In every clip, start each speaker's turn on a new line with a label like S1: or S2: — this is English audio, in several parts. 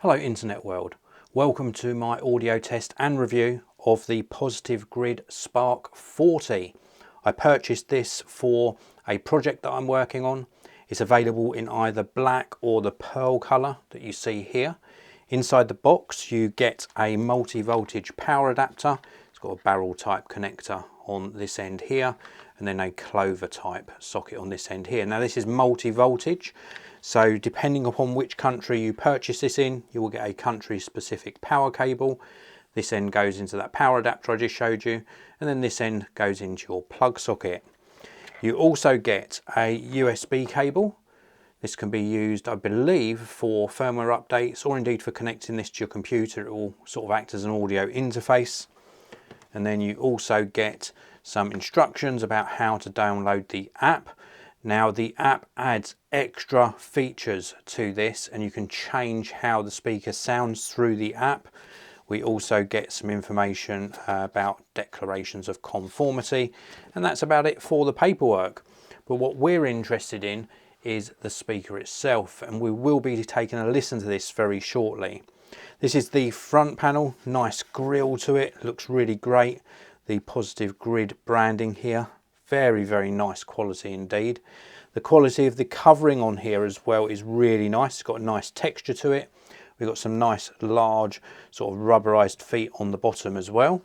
S1: Hello internet world, welcome to my audio test and review of the Positive Grid Spark 40. I purchased this for a project that I'm working on. It's available in either black or the pearl colour that you see here. Inside the box you get a multi-voltage power adapter. It's got a barrel type connector on this end here and then a clover type socket on this end here. Now this is multi-voltage, so depending upon which country you purchase this in, you will get a country specific power cable. This end goes into that power adapter I just showed you, and then this end goes into your plug socket. You also get a USB cable. This can be used, I believe, for firmware updates or indeed for connecting this to your computer. It will sort of act as an audio interface. And then you also get some instructions about how to download the app. Now the app adds extra features to this and you can change how the speaker sounds through the app. We also get some information about declarations of conformity, and that's about it for the paperwork. But what we're interested in is the speaker itself, and we will be taking a listen to this very shortly. This is the front panel, nice grille to it, looks really great. The Positive Grid branding here, very nice quality indeed. The quality of the covering on here as well is really nice. It's got a nice texture to it. We've got some nice large sort of rubberized feet on the bottom as well.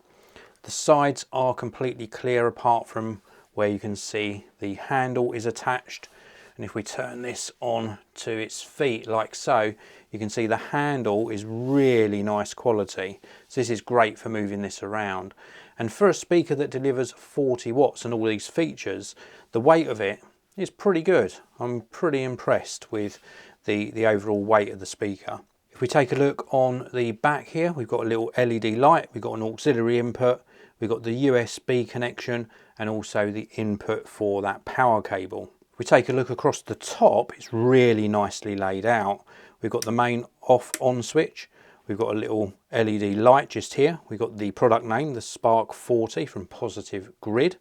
S1: The sides are completely clear apart from where you can see the handle is attached. And if we turn this on to its feet like so, you can see the handle is really nice quality. So this is great for moving this around. And for a speaker that delivers 40 watts and all these features, the weight of it is pretty good. I'm pretty impressed with the overall weight of the speaker. If we take a look on the back here, we've got a little LED light, we've got an auxiliary input, we've got the USB connection and also the input for that power cable. If we take a look across the top, it's really nicely laid out. We've got the main off-on switch, we've got a little LED light just here, we've got the product name, the Spark 40 from Positive Grid.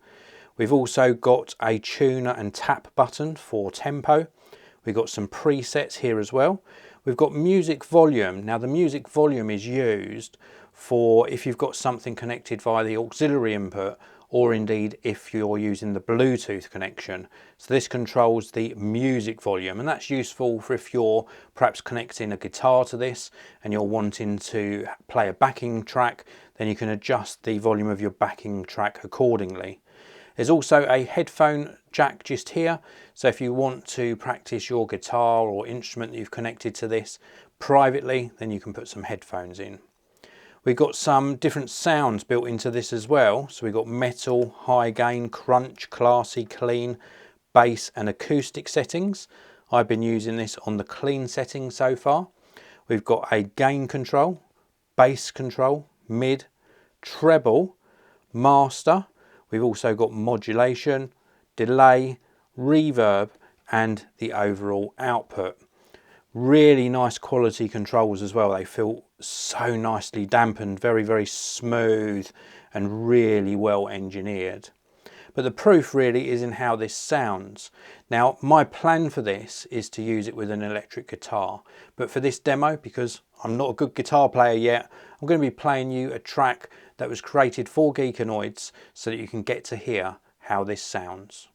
S1: We've also got a tuner and tap button for tempo. We've got some presets here as well. We've got music volume. Now the music volume is used for if you've got something connected via the auxiliary input, or indeed if you're using the Bluetooth connection. So this controls the music volume, and that's useful for if you're perhaps connecting a guitar to this and you're wanting to play a backing track, then you can adjust the volume of your backing track accordingly. There's also a headphone jack just here, so if you want to practice your guitar or instrument that you've connected to this privately, then you can put some headphones in. We've got some different sounds built into this as well. So we've got metal, high gain, crunch, classy, clean, bass and acoustic settings. I've been using this on the clean setting so far. We've got a gain control, bass control, mid, treble, master. We've also got modulation, delay, reverb and the overall output. Really nice quality controls as well. They feel so nicely dampened, very smooth and really well engineered. But the proof really is in how this sounds. Now my plan for this is to use it with an electric guitar, but for this demo, because I'm not a good guitar player yet, I'm going to be playing you a track that was created for Geekanoids so that you can get to hear how this sounds.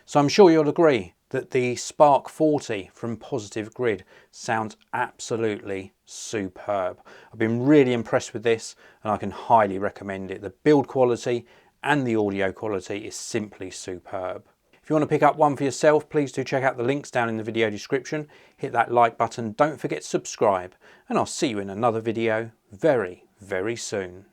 S1: So I'm sure you'll agree that the Spark 40 from Positive Grid sounds absolutely superb. I've been really impressed with this and I can highly recommend it. The build quality and the audio quality is simply superb. If you want to pick up one for yourself, please do check out the links down in the video description. Hit that like button, don't forget to subscribe, and I'll see you in another video very, very soon.